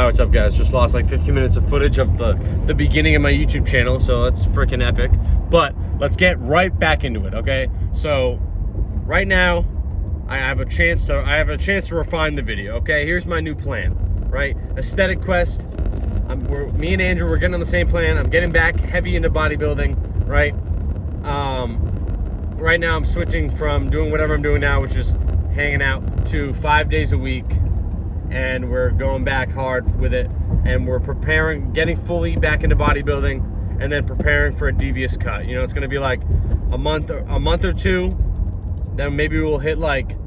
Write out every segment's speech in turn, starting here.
What's up, guys? Just lost like 15 minutes of footage of the beginning of my YouTube channel, so that's freaking epic. But let's get right back into it, okay? So right now, I have a chance to refine the video, okay? Here's my new plan, right? Aesthetic quest. Me and Andrew, we're getting on the same plan. I'm getting back heavy into bodybuilding, right? Right now I'm switching from doing whatever I'm doing now, which is hanging out, to 5 days a week. And we're going back hard with it, and we're preparing, getting fully back into bodybuilding, and then preparing for a devious cut. You know, it's going to be like a month or two. Then maybe we'll hit like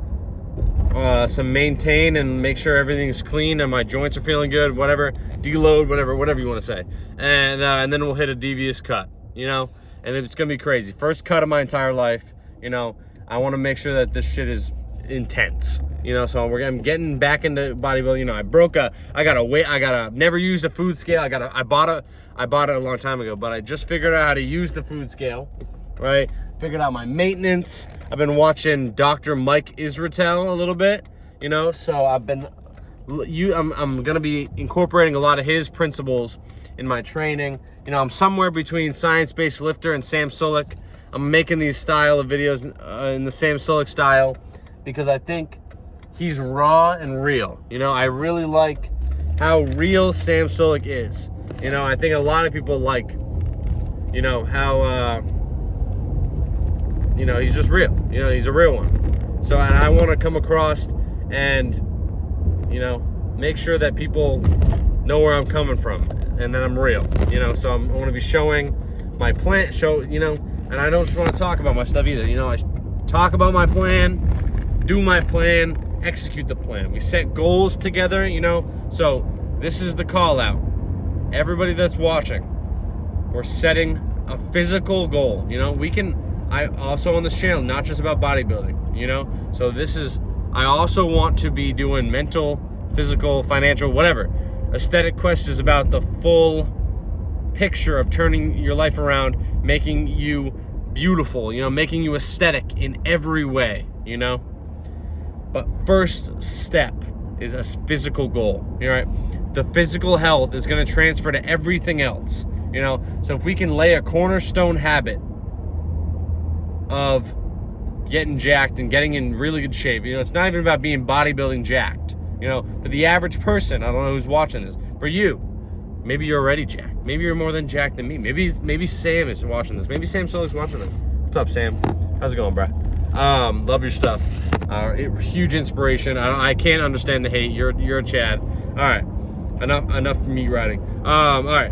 some maintain and make sure everything's clean and my joints are feeling good, whatever, deload, whatever you want to say, and then we'll hit a devious cut. You know, and it's going to be crazy. First cut of my entire life. You know, I want to make sure that this shit is intense. You know, so I'm getting back into bodybuilding. You know, I never used a food scale. I bought it a long time ago, but I just figured out how to use the food scale, right? Figured out my maintenance. I've been watching Dr. Mike Israetel a little bit, you know, so I'm gonna be incorporating a lot of his principles in my training. You know, I'm somewhere between Science-Based Lifter and Sam Sulek. I'm making these style of videos in the Sam Sulek style because I think he's raw and real. You know, I really like how real Sam Sulek is. You know, I think a lot of people like, you know, how, you know, he's just real. You know, he's a real one. So, and I want to come across and, you know, make sure that people know where I'm coming from and that I'm real. You know, so I want to be showing my plan, you know, and I don't just want to talk about my stuff either. You know, I talk about my plan, do my plan, execute the plan. We set goals together, you know. So this is the call out. Everybody that's watching, we're setting a physical goal. You know, I also on this channel, not just about bodybuilding, you know. So I also want to be doing mental, physical, financial, whatever. Aesthetic Quest is about the full picture of turning your life around, making you beautiful, you know, making you aesthetic in every way, you know. But first step is a physical goal, all right? The physical health is going to transfer to everything else, you know? So if we can lay a cornerstone habit of getting jacked and getting in really good shape, you know, it's not even about being bodybuilding jacked, you know? For the average person, I don't know who's watching this, for you, maybe you're already jacked. Maybe you're more than jacked than me. Maybe Sam is watching this. Maybe Sam Sulek's watching this. What's up, Sam? How's it going, bro? Love your stuff. Huge inspiration. I can't understand the hate. You're a Chad. All right, enough meat riding. All right,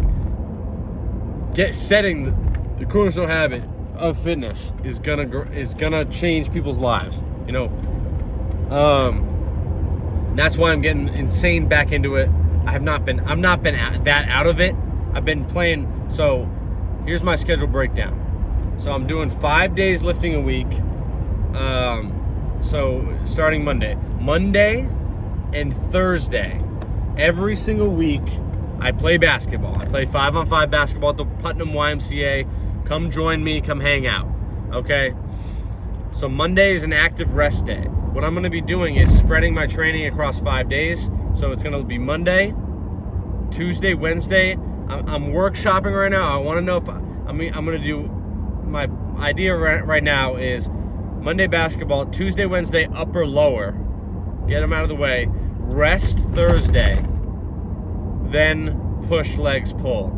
setting the cornerstone habit of fitness is gonna change people's lives. You know, that's why I'm getting insane back into it. I'm not been that out of it. I've been playing. So here's my schedule breakdown. So I'm doing 5 days lifting a week. So starting Monday and Thursday, every single week, I play basketball. I play 5-on-5 basketball at the Putnam YMCA. Come join me, come hang out, okay? So Monday is an active rest day. What I'm gonna be doing is spreading my training across 5 days. So it's gonna be Monday, Tuesday, Wednesday. I'm workshopping right now. I wanna know if, I'm gonna do, my idea right now is Monday basketball, Tuesday, Wednesday, upper, lower. Get them out of the way. Rest Thursday. Then push, legs, pull.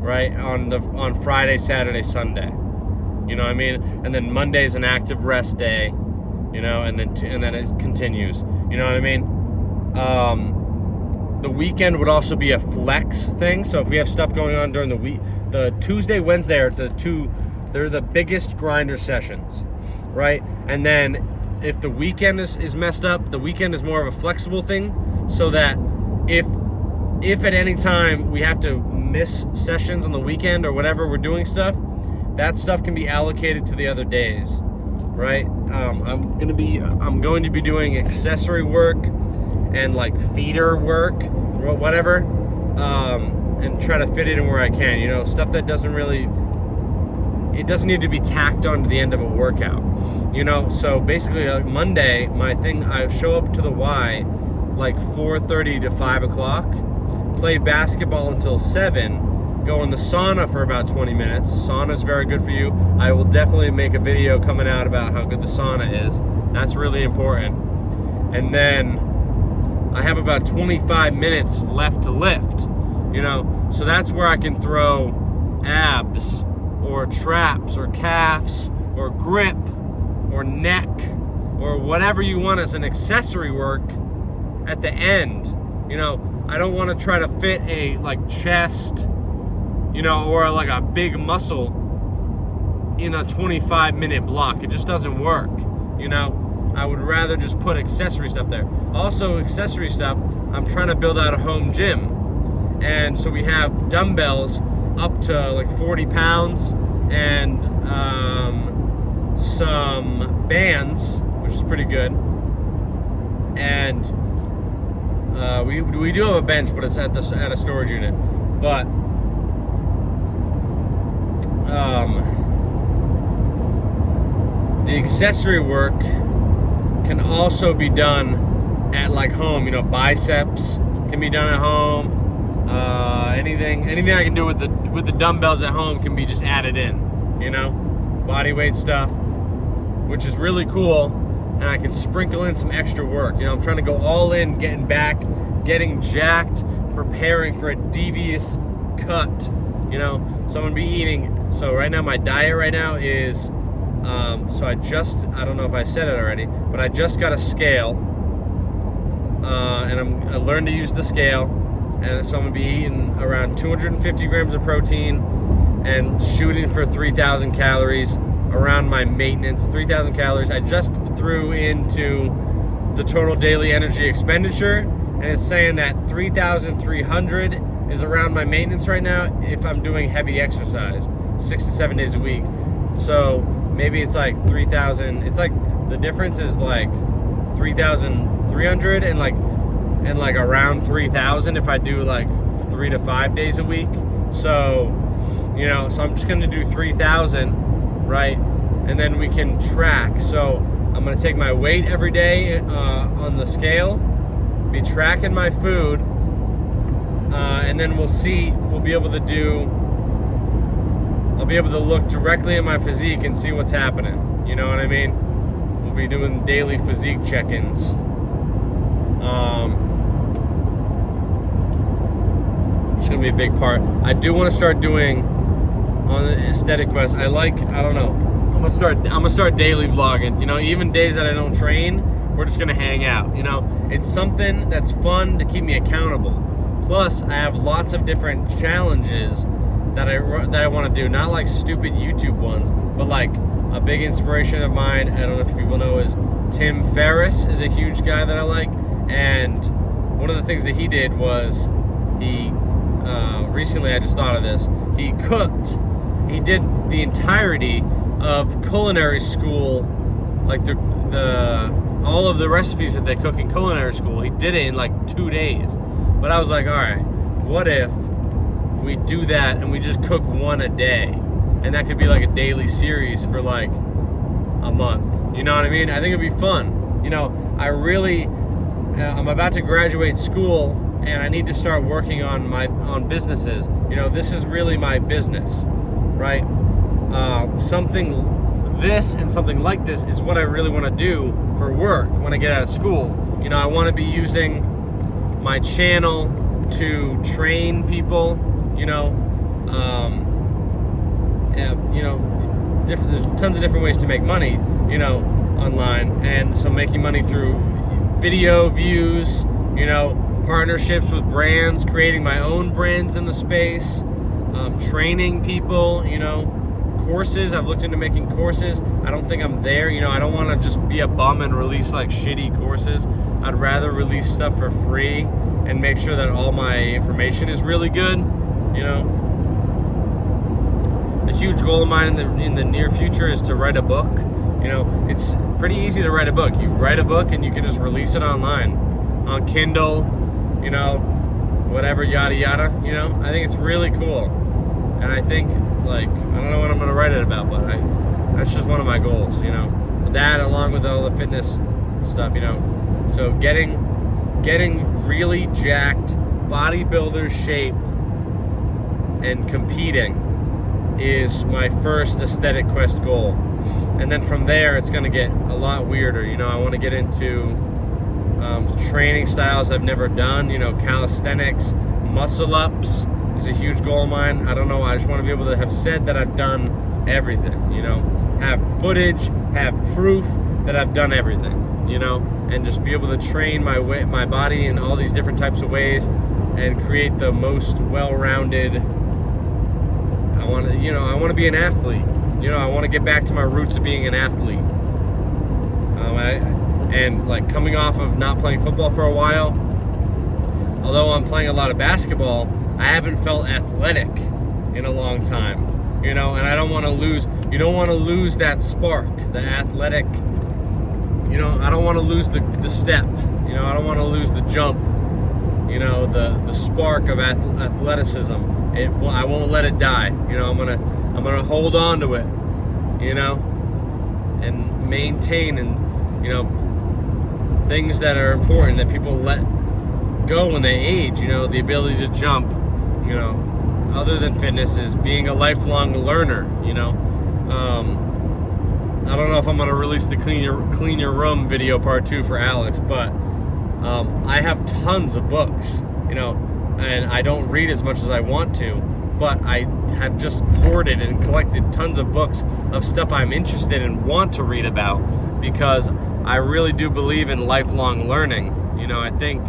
Right? On Friday, Saturday, Sunday. You know what I mean? And then Monday's an active rest day. You know, and then it continues. You know what I mean? The weekend would also be a flex thing. So if we have stuff going on during the week, the Tuesday, Wednesday are they're the biggest grinder sessions, right? And then if the weekend is messed up, the weekend is more of a flexible thing, so that if at any time we have to miss sessions on the weekend or whatever, we're doing stuff, that stuff can be allocated to the other days, right? I'm going to be doing accessory work and like feeder work, or whatever, and try to fit it in where I can, you know, stuff that doesn't need to be tacked on to the end of a workout, you know. So basically, like Monday, my thing, I show up to the Y like 4:30 to 5 o'clock, play basketball until 7, go in the sauna for about 20 minutes. Sauna is very good for you. I will definitely make a video coming out about how good the sauna is. That's really important. And then I have about 25 minutes left to lift, so that's where I can throw abs or traps or calves or grip or neck or whatever you want as an accessory work at the end. I don't want to try to fit a like chest, or like a big muscle in a 25-minute block. It just doesn't work. I would rather just put accessory stuff there. Also, accessory stuff, I'm trying to build out a home gym. And so we have dumbbells up to like 40 pounds and some bands, which is pretty good. And we do have a bench, but it's at a storage unit. But the accessory work can also be done at like home. Biceps can be done at home. Anything I can do with the dumbbells at home can be just added in. Body weight stuff, which is really cool. And I can sprinkle in some extra work. I'm trying to go all in, getting back, getting jacked, preparing for a devious cut. So I'm gonna be eating. So right now my diet right now is. I don't know if I said it already, but I just got a scale, and I learned to use the scale, and so I'm gonna be eating around 250 grams of protein and shooting for 3,000 calories around my maintenance. 3,000 calories. I just threw into the total daily energy expenditure, and it's saying that 3,300 is around my maintenance right now if I'm doing heavy exercise 6 to 7 days a week. So maybe it's like 3,000. It's like the difference is like 3,300 and like around 3,000 if I do like 3 to 5 days a week. So so I'm just gonna do 3,000, right? And then we can track. So I'm gonna take my weight every day on the scale, be tracking my food, and then we'll be able to do. I'll be able to look directly at my physique and see what's happening. You know what I mean? We'll be doing daily physique check-ins. It's gonna be a big part. I do want to start doing on the aesthetic quest. I'm gonna start daily vlogging. Even days that I don't train, we're just gonna hang out. It's something that's fun to keep me accountable. Plus, I have lots of different challenges that I want to do, not like stupid YouTube ones, but like a big inspiration of mine, I don't know if people know, is Tim Ferriss is a huge guy that I like, and one of the things that he did was recently I just thought of this, he did the entirety of culinary school, like the all of the recipes that they cook in culinary school, he did it in like 2 days. But I was like, all right, what if we do that and we just cook one a day, and that could be like a daily series for like a month. You know what I mean? I think it'd be fun. I'm about to graduate school, and I need to start working on businesses. This is really my business, right? Something like this is what I really want to do for work when I get out of school. I want to be using my channel to train people. There's tons of different ways to make money, online, and so making money through video views, partnerships with brands, creating my own brands in the space, training people, courses. I've looked into making courses. I don't think I'm there. I don't want to just be a bum and release like shitty courses. I'd rather release stuff for free and make sure that all my information is really good. A huge goal of mine in the near future is to write a book. It's pretty easy to write a book. You write a book and you can just release it online, on Kindle, whatever, yada yada. I think it's really cool, and I think I don't know what I'm gonna write it about, but that's just one of my goals. That along with all the fitness stuff. So getting getting really jacked, bodybuilder shape, and competing is my first aesthetic quest goal. And then from there, it's going to get a lot weirder. I want to get into training styles I've never done. Calisthenics, muscle ups is a huge goal of mine. I don't know. I just want to be able to have said that I've done everything. Have footage, have proof that I've done everything. And just be able to train my body in all these different types of ways and create the most well-rounded. I want to be an athlete. I want to get back to my roots of being an athlete. And coming off of not playing football for a while, although I'm playing a lot of basketball, I haven't felt athletic in a long time. And I don't want to lose. You don't want to lose that spark, the athletic. I don't want to lose the step. I don't want to lose the jump. The spark of athleticism. I won't let it die. I'm gonna hold on to it. And maintain and things that are important that people let go when they age. The ability to jump. Other than fitness is being a lifelong learner. I don't know if I'm going to release the clean your room video part 2 for Alex, but I have tons of books, and I don't read as much as I want to, but I have just hoarded and collected tons of books of stuff I'm interested in, want to read about, because I really do believe in lifelong learning. I think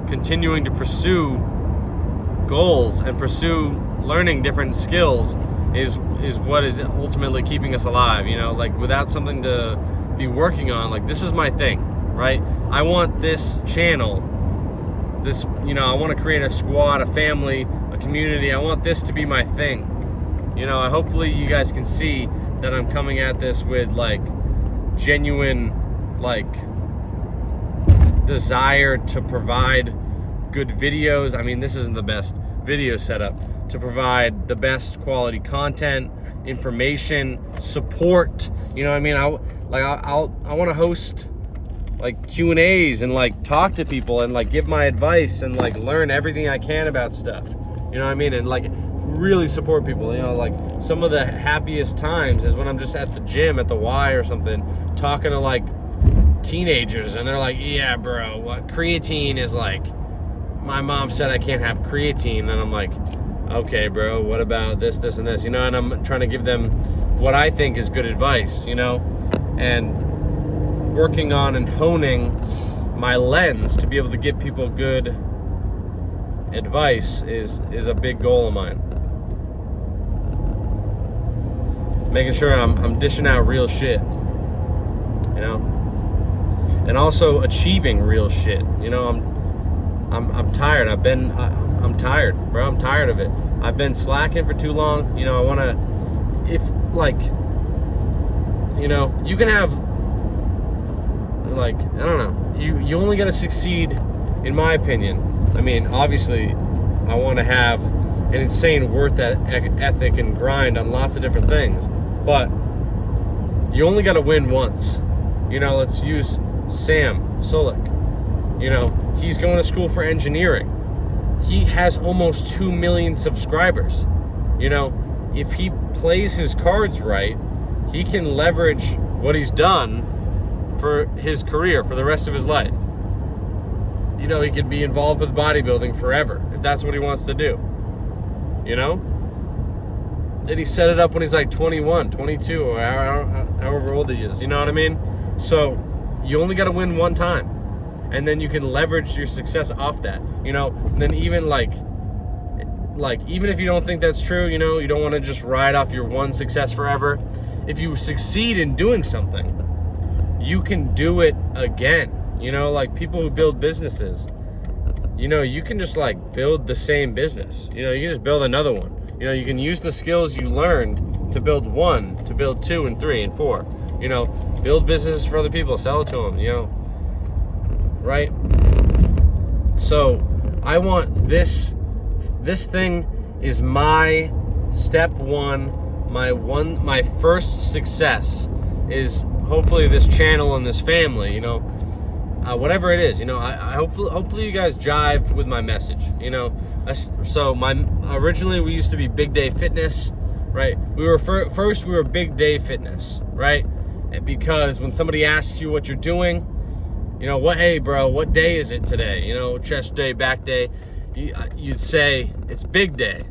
continuing to pursue goals and pursue learning different skills is what is ultimately keeping us alive. Without something to be working on, this is my thing, right? I want this channel, I want to create a squad, a family, a community. I want this to be my thing. Hopefully you guys can see that I'm coming at this with genuine desire to provide good videos. This isn't the best video setup, to provide the best quality content, information, support. I want to host Q&As and talk to people and give my advice and learn everything I can about stuff. And really support people. Some of the happiest times is when I'm just at the gym at the Y or something, talking to teenagers, and they're like, yeah, bro, what creatine is my mom said I can't have creatine, and I'm like, okay, bro, what about this, and this, and I'm trying to give them what I think is good advice, and working on and honing my lens to be able to give people good advice is a big goal of mine. Making sure I'm dishing out real shit, and also achieving real shit. I'm tired. I'm tired, bro. I'm tired of it. I've been slacking for too long. I want to, you can have, I don't know. You only got to succeed, in my opinion. Obviously, I want to have an insane work ethic and grind on lots of different things. But you only got to win once. Let's use Sam Solik. He's going to school for engineering. He has almost 2 million subscribers. If he plays his cards right, he can leverage what he's done for his career for the rest of his life. He could be involved with bodybuilding forever if that's what he wants to do. Then he set it up when he's 21, 22, or however old he is. You know what I mean? So you only got to win one time. And then you can leverage your success off that, and then even even if you don't think that's true, you don't want to just ride off your one success forever. If you succeed in doing something, you can do it again. People who build businesses, you can just build the same business. You can just build another one. You can use the skills you learned to build 1, to build 2 and 3 and 4. Build businesses for other people, sell it to them, right? So I want this thing is my step one, my first success is hopefully this channel and this family, whatever it is, I hopefully you guys jive with my message, So originally we used to be Big Day Fitness, right? We were first we were Big Day Fitness, right? Because when somebody asks you what you're doing, hey bro, what day is it today? Chest day, back day, you'd say it's Big Day.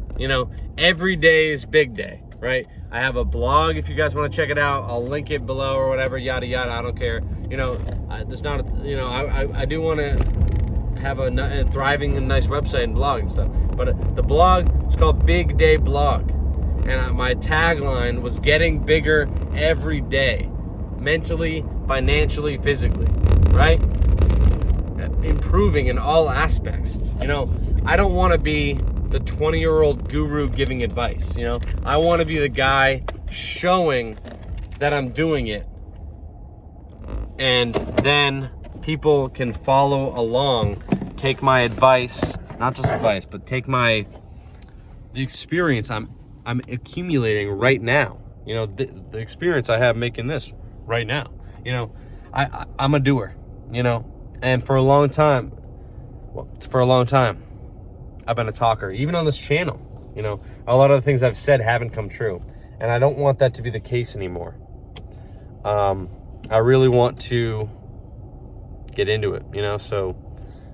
Every day is Big Day, right? I have a blog if you guys want to check it out. I'll link it below or whatever, yada yada. I don't care. There's not, I do want to have a thriving and nice website and blog and stuff. But the blog is called Big Day Blog, and my tagline was getting bigger every day, mentally, financially, physically, right? Improving in all aspects. I don't want to be the 20-year-old guru giving advice. I want to be the guy showing that I'm doing it, and then people can follow along, take my advice, not just advice, but take the experience I'm accumulating right now. The experience I have making this right now. I'm a doer. And for a long time, I've been a talker, even on this channel. A lot of the things I've said haven't come true, and I don't want that to be the case anymore. I really want to get into it, so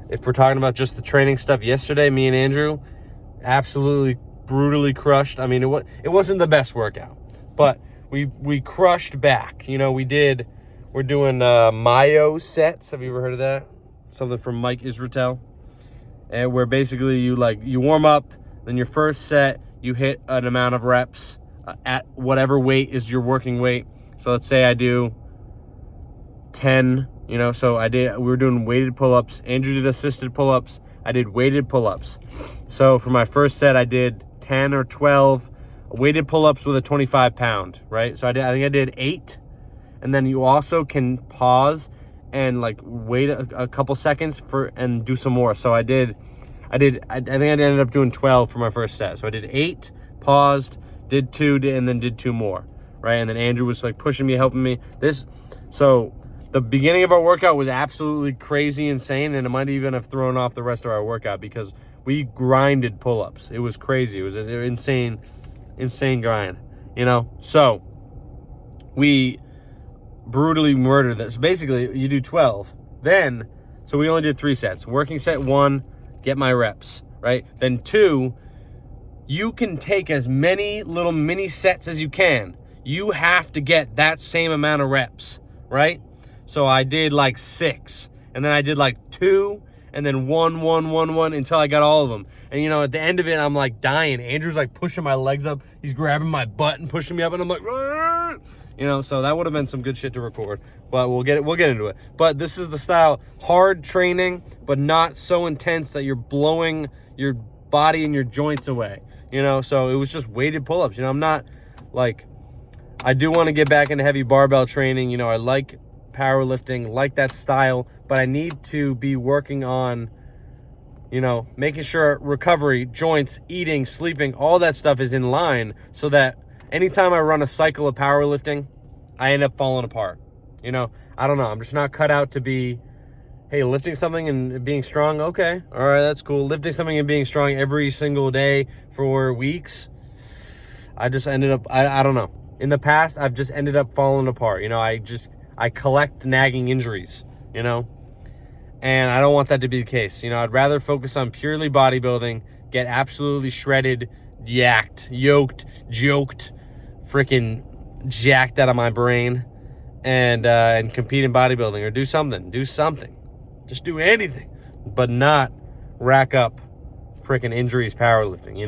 if we're talking about just the training stuff, yesterday, me and Andrew absolutely brutally crushed. I mean, it wasn't the best workout, but we crushed back. We're doing Mayo sets. Have you ever heard of that? Something from Mike Israetel. And where basically you warm up, then your first set, you hit an amount of reps at whatever weight is your working weight. So let's say I do 10, so we were doing weighted pull-ups. Andrew did assisted pull-ups. I did weighted pull-ups. So for my first set, I did 10 or 12 weighted pull-ups with a 25-pound, right? So I think I did 8. And then you also can pause and wait a couple seconds and do some more. So I think I ended up doing 12 for my first set. So I did 8, paused, did 2, and then did 2 more, right? And then Andrew was pushing me, helping me. So the beginning of our workout was absolutely crazy, insane, and it might even have thrown off the rest of our workout because we grinded pull-ups. It was crazy. It was an insane grind, So we brutally murdered this. So basically, you do 12. So we only did 3 sets. Working set 1, get my reps, right? Then 2, you can take as many little mini sets as you can. You have to get that same amount of reps, right? So I did 6, and then I did 2, and then 1 until I got all of them. And at the end of it, I'm dying. Andrew's pushing my legs up. He's grabbing my butt and pushing me up, and I'm "Rrr!" So that would have been some good shit to record, but we'll get into it. But this is the style: hard training, but not so intense that you're blowing your body and your joints away. So it was just weighted pull-ups. I'm not I do want to get back into heavy barbell training. I like powerlifting, like that style, but I need to be working on, making sure recovery, joints, eating, sleeping, all that stuff is in line, so that anytime I run a cycle of powerlifting, I end up falling apart. I don't know. I'm just not cut out to be, hey, lifting something and being strong. Okay. All right. That's cool. Lifting something and being strong every single day for weeks. I just ended up, I don't know. In the past, I've just ended up falling apart. I collect nagging injuries, and I don't want that to be the case. I'd rather focus on purely bodybuilding, get absolutely shredded, yacked, yoked, joked, freaking jacked out of my brain, and compete in bodybuilding or do something, just do anything, but not rack up freaking injuries powerlifting.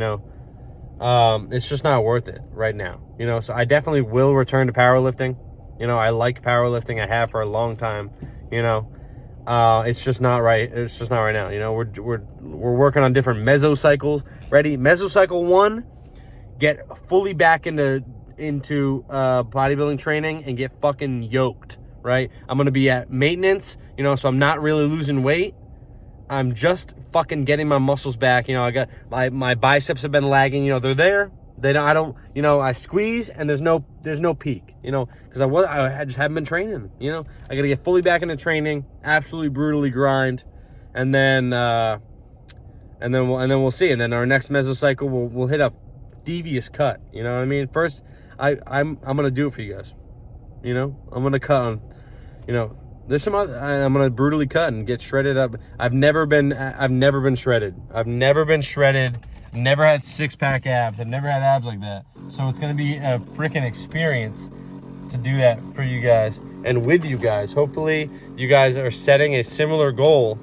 It's just not worth it right now. So I definitely will return to powerlifting. I like powerlifting. I have for a long time. It's just not right. It's just not right now. We're working on different mesocycles. Ready? Mesocycle 1, get fully back into bodybuilding training and get fucking yoked, right? I'm going to be at maintenance, so I'm not really losing weight. I'm just fucking getting my muscles back. I got my biceps have been lagging, they're there. They don't, I don't, you know, I squeeze and there's no peak, you know, because I just haven't been training, you know. I got to get fully back into training, absolutely brutally grind, and then we'll see. And then our next mesocycle we'll hit a devious cut, you know what I mean? First, I'm gonna do it for you guys, you know. I'm gonna cut on, you know. There's some other, I'm gonna brutally cut and get shredded up. I've never been shredded. I've never been shredded. Never had 6-pack abs. I've never had abs like that. So it's gonna be a freaking experience to do that for you guys and with you guys. Hopefully, you guys are setting a similar goal,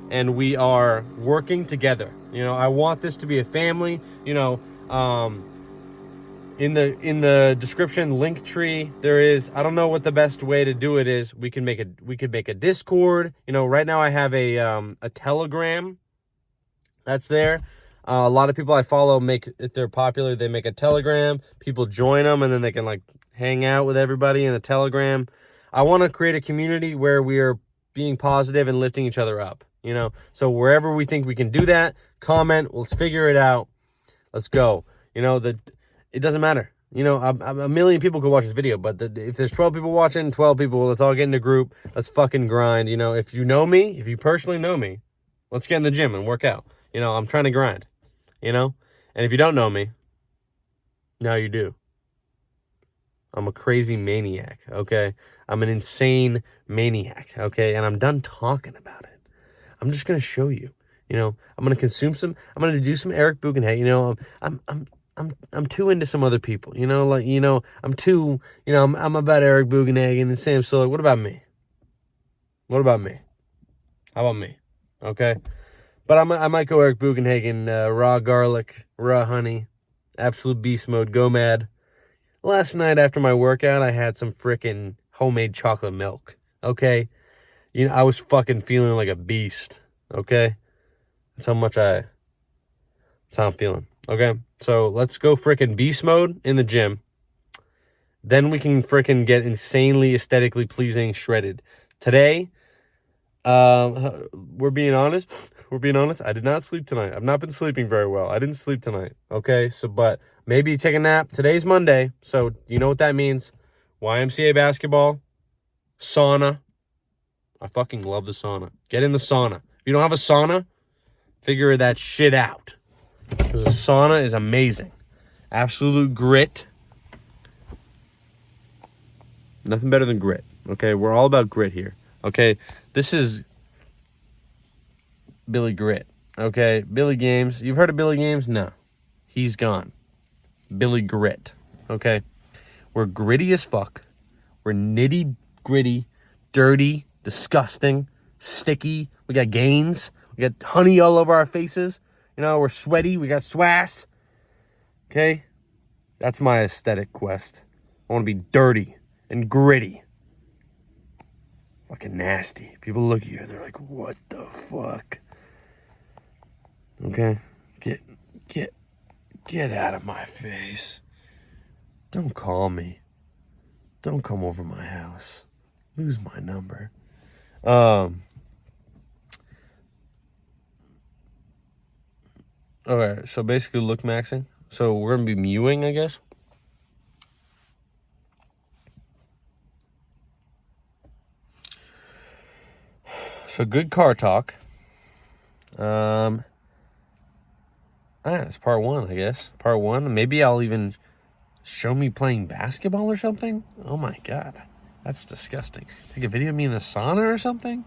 and we are working together. You know, I want this to be a family. You know, in the description link tree there is, I don't know what the best way to do it is. We could make a Discord. You know, right now I have a Telegram that's there. A lot of people I follow if they're popular, they make a Telegram. People join them and then they can like hang out with everybody in the Telegram. I want to create a community where we are being positive and lifting each other up, you know. So wherever we think we can do that, comment, let's figure it out. Let's go. You know, it doesn't matter. You know, a million people could watch this video, but if there's 12 people watching, 12 people, let's all get in a group. Let's fucking grind. You know, if you know me, if you personally know me, let's get in the gym and work out. You know, I'm trying to grind, you know? And if you don't know me, now you do. I'm a crazy maniac, okay? I'm an insane maniac, okay? And I'm done talking about it. I'm just going to show you. You know, I'm going to do some Eric Bugenhagen. You know, I'm too into some other people, you know, like, you know, I'm about Eric Bugenhagen and Sam Sulek. What about me? What about me? How about me? Okay. But I might go Eric Bugenhagen, raw garlic, raw honey, absolute beast mode, go mad. Last night after my workout, I had some freaking homemade chocolate milk. Okay. You know, I was fucking feeling like a beast. Okay. That's how I'm feeling. Okay. So let's go freaking beast mode in the gym. Then we can freaking get insanely aesthetically pleasing shredded. Today, we're being honest. I did not sleep tonight. I've not been sleeping very well. I didn't sleep tonight. Okay. So, but maybe take a nap. Today's Monday. So you know what that means. YMCA basketball, sauna. I fucking love the sauna. Get in the sauna. If you don't have a sauna, figure that shit out. Because the sauna is amazing. Absolute grit. Nothing better than grit. Okay, we're all about grit here. Okay, this is Billy Grit. Okay, Billy Games. You've heard of Billy Games? No. He's gone. Billy Grit. Okay, we're gritty as fuck. We're nitty gritty, dirty, disgusting, sticky. We got gains. We got honey all over our faces. You know, we're sweaty. We got swass. Okay? That's my aesthetic quest. I want to be dirty and gritty. Fucking nasty. People look at you and they're like, what the fuck? Okay? Get out of my face. Don't call me. Don't come over my house. Lose my number. Okay, so basically look maxing. So we're going to be mewing, I guess. So good car talk. It's part one, I guess. Part one. Maybe I'll even show me playing basketball or something. Oh my God. That's disgusting. Take a video of me in the sauna or something?